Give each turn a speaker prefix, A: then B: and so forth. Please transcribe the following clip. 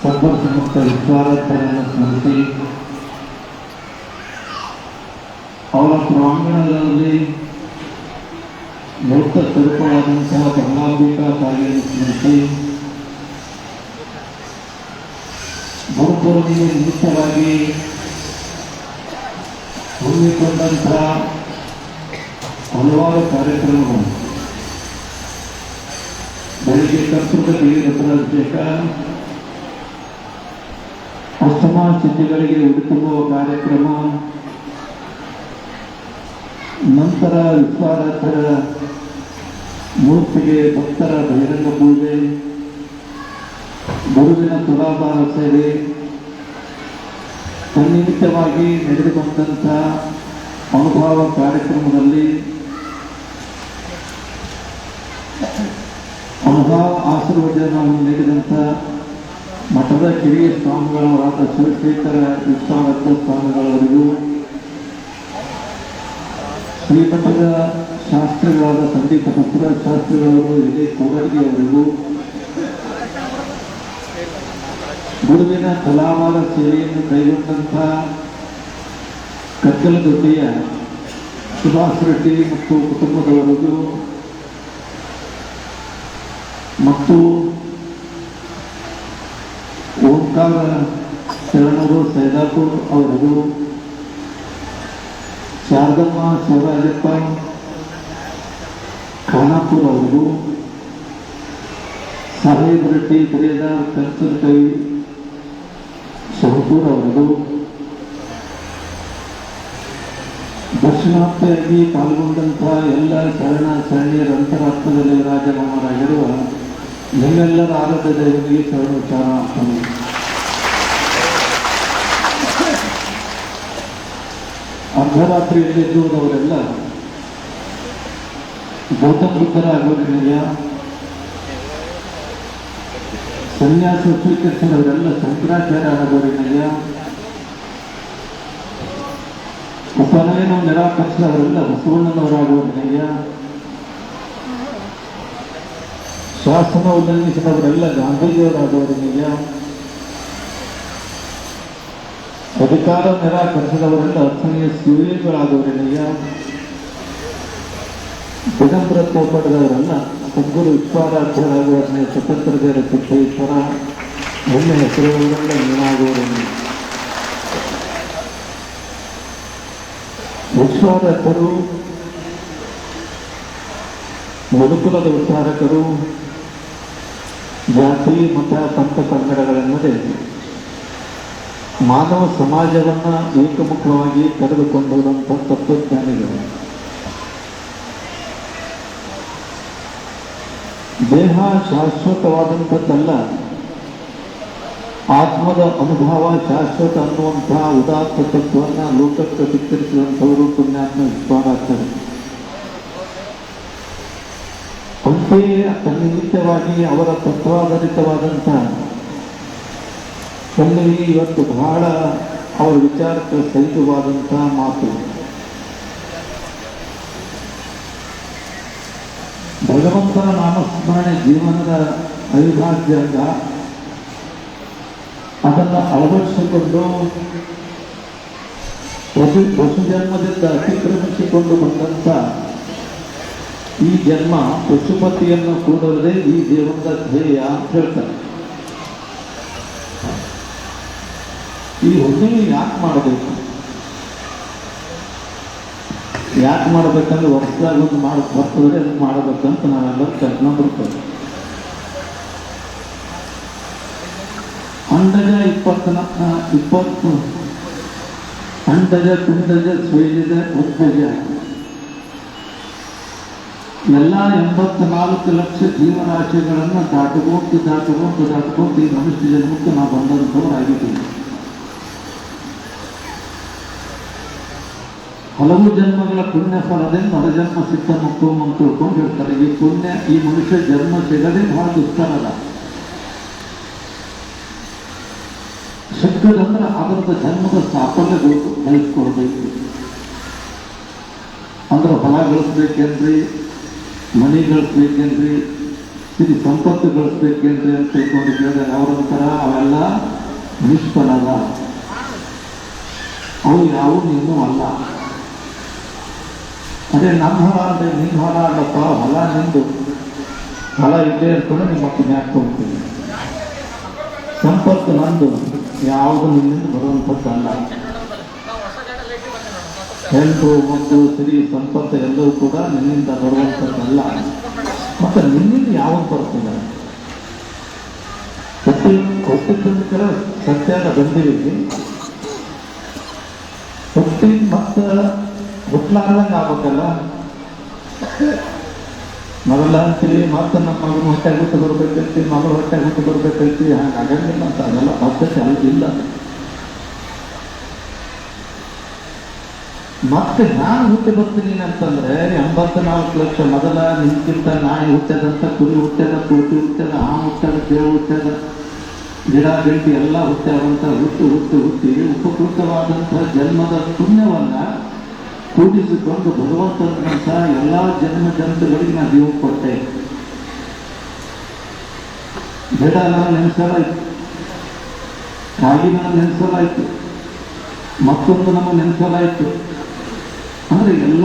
A: ಸಂಪರ್ಕ ವಿಶ್ವಾರಾಧ್ಯರನ್ನು ಸ್ಮರಿಸಿ ಅವರ ಪ್ರಾಂಗಣದಲ್ಲಿ ಮೂರ್ತ ಸ್ವರೂಪವಾದಂತಹ ಬ್ರಹ್ಮಾಂಬಿಕಾ ತಾಯಿಯನ್ನು ಸ್ಮರಿಸಿ ಗುರುಪೂರ್ಣಿಮೆ ನಿಮಿತ್ತವಾಗಿ ಹಮ್ಮಿಕೊಂಡಂತಹ ಹಲವಾರು ಕಾರ್ಯಕ್ರಮಗಳು ಬೆಳಿಗ್ಗೆ ಕರ್ತೃಕ ರುದ್ರಾಭಿಷೇಕ, ಅಷ್ಟಮ ಸಿದ್ಧಿಗಳಿಗೆ ಉಡುಕುವ ಕಾರ್ಯಕ್ರಮ, ನಂತರ ವಿಶ್ವಾರಾಧ್ಯರ ಮೂರ್ತಿಗೆ ಭಕ್ತರ ಬಹಿರಂಗ ಪೂಜೆ, ಗುರುವಿನ ತುಲಾಭಾರ ಸೇವೆ, ತನ್ನಿಮಿತ್ತವಾಗಿ ನಡೆದುಕೊಂಡಂಥ ಅನುಭವ ಕಾರ್ಯಕ್ರಮದಲ್ಲಿ ಅನುಭವ ಆಶೀರ್ವಚನವನ್ನು ನೀಡಿದಂಥ ಮಠದ ಕಿರಿಯ ಸ್ವಾಮಿಗಳವರಾದ ಶಿವಶೇಖರ ವಿಶ್ವಾರಾಧ್ಯ ಸ್ವಾಮಿಗಳವರಿಗೂ, ಶ್ರೀಮಠದ ಶಾಸ್ತ್ರಿಗಳಾದ ಸಂದೀಪ ಪುತ್ರ ಶಾಸ್ತ್ರಿಗಳವರು ವಿಜಯ್ ಕೋಗಡಿಗೆಯವರಿಗೂ, ಗುರುವಿನ ತುಲಾಭಾರ ಸೇವೆಯನ್ನು ಕೈಗೊಂಡಂಥ ಕಕ್ಕಲದೊಡ್ಡಿಯ ಸುಭಾಷ್ ರೆಡ್ಡಿ ಮತ್ತು ಕುಟುಂಬದವರಿಗೂ ಮತ್ತು ಓಂಕಾರ ಶರಣರು ಸೈದಾಪುರ್ ಅವರಿಗೂ, ಶಾರದಮ್ಮ ಶಿವರಾಜಪ್ಪ ಖಾನಾಪುರ್ ಅವರಿಗೂ, ಸಾಹೇಬ್ ರೆಡ್ಡಿ ಬಿರೇದಾರ್ ಕನ್ಸಲ್ಕೈ ಶಹಪುರ್ ಅವರಿಗೂ, ದರ್ಶನಾರ್ಥಿಯಾಗಿ ಪಾಲ್ಗೊಂಡಂತಹ ಎಲ್ಲ ಶರಣ ಶರಣಿಯರ ಅಂತರಾತ್ಮದಲ್ಲಿ ವಿರಾಜಮಾನರಾಗಿರುವ ನಿಮ್ಮೆಲ್ಲರ ಆರಾಧ್ಯ ದೈವನಿಗೆ ಶರಣೋಚ್ಚಾರ ಆಗ್ತಾನೆ. ಅರ್ಧರಾತ್ರಿಯಲ್ಲಿ ಎದ್ದುವುದವರೆಲ್ಲ ಗೌತಮ ಬುದ್ಧರ ಆಗೋದಿನಯ್ಯ, ಸನ್ಯಾಸ ಸ್ವೀಕರಿಸಿದವರೆಲ್ಲ ಶಂಕರಾಚಾರ್ಯ ಆಗೋದಿನಯ್ಯ, ಉಪನಯನ ನಿರಾಕರಿಸಿದವರೆಲ್ಲ ಬಸವಣ್ಣನವರಾಗುವುದನಯ್ಯ, ಶಾಸನ ಉಲ್ಲಂಘಿಸಿದವರೆಲ್ಲ ಗಾಂಧೀಜಿಯವರಾಗುವುದನಯ್ಯ, ಅಧಿಕಾರ ನಿರಾಕರಿಸಿದವರೆಲ್ಲ ಅರ್ಥನೀಯ ಶಿವಗಳಾಗುವುದನಯ್ಯ, ದಿಗಂಬರತ್ವ ಪಡೆದವರೆಲ್ಲ ಸದ್ಗುರು ವಿಶ್ವಾರಾಧ್ಯರಾಗುವುದನ್ನೇ ಸ್ವತಂತ್ರ ದೇವರ ಸಿದ್ದೇಶ್ವರ ಒಮ್ಮೆ ಹೆಸರುಗಳಿಂದ ನೀನಾಗುವುದನ್ನು. ವಿಶ್ವಾರಾಧ್ಯರು ಮನುಕುಲದ ಉದ್ಧಾರಕರು, ಜಾತಿ ಮತ ಪಂಥ ಪಂಗಡಗಳೆನ್ನದೆ ಮಾನವ ಸಮಾಜವನ್ನು ಏಕಮುಖವಾಗಿ ಕರೆದುಕೊಂಡುವಂಥ ತತ್ವಜ್ಞಾನಿಗಳು. ದೇಹ ಶಾಶ್ವತವಾದಂಥದ್ದಲ್ಲ, ಆತ್ಮದ ಅನುಭವ ಶಾಶ್ವತ ಅನ್ನುವಂತಹ ಉದಾತ್ತ ತತ್ವವನ್ನು ಲೋಕಕ್ಕೆ ಬಿತ್ತರಿಸಿದಂಥವರು ಪುಣ್ಯಾತ್ಮ ವಿಶ್ವಾರಾಧ್ಯರು. ಅಂತೆಯೇ ತನ್ನಿಮಿತ್ತವಾಗಿ ಅವರ ತತ್ವಾಧಾರಿತವಾದಂಥ ಅಲ್ಲಿ ಇವತ್ತು ಬಹಳ ಅವರ ವಿಚಾರಕ್ಕೆ ಸಹಿತವಾದಂಥ ಮಾತು. ಭಗವಂತನ ನಾಮಸ್ಮರಣೆ ಜೀವನದ ಅವಿಭಾಜ್ಯ ಅಂಗ. ಅದನ್ನು ಅಳವಡಿಸಿಕೊಂಡು ವಸು ಜನ್ಮದಿಂದ ಅತಿಕ್ರಮಿಸಿಕೊಂಡು ಬಂದಂಥ ಈ ಜನ್ಮ ಪಶುಪತಿಯನ್ನು ಕೂಡುವುದೇ ಈ ಜೀವನದ ಧ್ಯೇಯ ಅಂತ ಹೇಳ್ತಾರೆ. ಈ ಹುಣ್ಣಿಮೆ ಯಾಕೆ ಮಾಡಬೇಕು? ಯಾಕೆ ಮಾಡಬೇಕಂದ್ರೆ ವರ್ಷದಾಗ ಒಂದು ಬರ್ತದ್ರೆ ಅದನ್ನು ಮಾಡಬೇಕಂತ ನಾವೆಲ್ಲರೂ ಕರ್ಕೊಂಡ್ಬರ್ತೇವೆ. ಇಪ್ಪತ್ತು ಅಂಡಜ ಪಿಂಡಜ ಸ್ವೈಜ ಉದ್ಭಜ ಎಲ್ಲ 84 ಲಕ್ಷ ಜೀವರಾಶಿಗಳನ್ನು ದಾಟುಕೊಂಡು ಈ ಮನುಷ್ಯ ಜನ್ಮಕ್ಕೆ ನಾವು ಬಂದಂಥವರಾಗಿದ್ದೀವಿ. ಹಲವು ಜನ್ಮಗಳ ಪುಣ್ಯ ಫಲದಿಂದ ನರಜನ್ಮ ಸಿದ್ಧ ಮುಕ್ತು ಅಂತ ತಿಳ್ಕೊಂಡು ಹೇಳ್ತಾರೆ. ಈ ಪುಣ್ಯ ಈ ಮನುಷ್ಯ ಜನ್ಮ ಸಿಗದೆ ಬಹಳ ದುಷ್ಟರಲ್ಲ. ಸಿಕ್ಕದಂದ್ರೆ ಅದರದ ಜನ್ಮದ ಸಾಫಲ್ಯ ಬೆಳೆಸ್ಕೊಳ್ಬೇಕು. ಅಂದ್ರೆ ಹೊಲ ಗಳಿಸ್ಬೇಕೇನ್ರಿ, ಮನೆ ಗಳಿಸ್ಬೇಕೇನ್ರಿ, ಸಿರಿ ಸಂಪತ್ತು ಗಳಿಸ್ಬೇಕೇನ್ರಿ ಅಂತ ತಿಳ್ಕೊಂಡು ಕೇಳಿದಾಗ ಅವರಂತರ ಅವೆಲ್ಲ ನಿಷ್ಫಲದ, ಅವು ಯಾವ ಇನ್ನೂ ಅಲ್ಲ. ಅದೇ ನಮ್ಮ ಹೊಲ ಅಂದ್ರೆ ನಿನ್ನ ಹೊಲ ಅಲ್ಲಪ್ಪ, ಹೊಲ ನಿಂದು, ಹೊಲ ಇಲ್ಲೇ ಇರ್ಕೊಂಡು ನಿಮ್ಮ ಮಕ್ಕಳು ಹಾಕ್ಕೊಳ್ತೀವಿ. ಸಂಪತ್ತು ನಂದು, ಯಾವುದು ನಿನ್ನಿಂದ ಬರುವಂಥದ್ದಲ್ಲ. ಹೆಣ್ಣು ಮತ್ತು ಸಿರಿ ಸಂಪತ್ತು ಎಲ್ಲವೂ ಕೂಡ ನಿನ್ನಿಂದ ಬರುವಂಥದ್ದಲ್ಲ. ಮತ್ತೆ ನಿನ್ನಿಂದ ಯಾವಾಗ ಬರ್ತದೆ? ಹುಟ್ಟಿದ ಸತ್ಯಾಗ ಬಂದಿವಿ, ಹುಟ್ಟಿ ಮತ್ತೆ ಹುಟ್ಲಾರ್ದಂಗೆ ಆಗ್ಬೇಕಲ್ಲ. ಮೊದಲ ಅಂತೀವಿ, ಮತ್ತೆ ನಮ್ಮ ಮಗನ ಹೊಟ್ಟೆ ಹುಟ್ಟು ಬರ್ಬೇಕೈತಿ, ಮಗಳ ಹೊಟ್ಟೆ ಹುಟ್ಟು ಬರ್ಬೇಕೈತಿ, ಹಾಗಾಗಂಗಿಲ್ಲ ಅಂತ. ಅದೆಲ್ಲ ಪದ್ಧತಿ ಅಲ್ಲಿಲ್ಲ. ಮತ್ತೆ ನಾನು ಹುಟ್ಟಿ ಬರ್ತೀನಿ ಅಂತಂದ್ರೆ 84 ಲಕ್ಷ ಮೊದಲ ನಿಂತಿಂತ ನಾಯಿ ಹುಟ್ಟದಂತ, ಕುರಿ ಹುಟ್ಟದ, ಕೋಟಿ ಹುಟ್ಟದ, ಹುಟ್ಟದ, ಕೇಳು ಹುಟ್ಟದ, ಗಿಡ ಗಂಟಿ ಎಲ್ಲ ಹುಟ್ಟ್ಯಾವಂತ ಹುಟ್ಟಿ ಉಪಕೃತವಾದಂತಹ ಜನ್ಮದ ಪುಣ್ಯವನ್ನ ಕೂಡಿಸಿಕೊಂಡು ಭಗವಂತನಂತ ಎಲ್ಲ ಜನ್ಮ ಜಂತುಗಳಿಗೆ ನಾ ಜೀವ ಕೊಟ್ಟೆ. ಗಿಡನ ನೆನೆಸಲಾಯ್ತು, ಕಾಗಿನ ನೆನೆಸಲಾಯ್ತು, ಮತ್ತೊಂದು ನಮ್ಮ ನೆನೆಸಲಾಯ್ತು. ಅಂದ್ರೆ ಎಲ್ಲ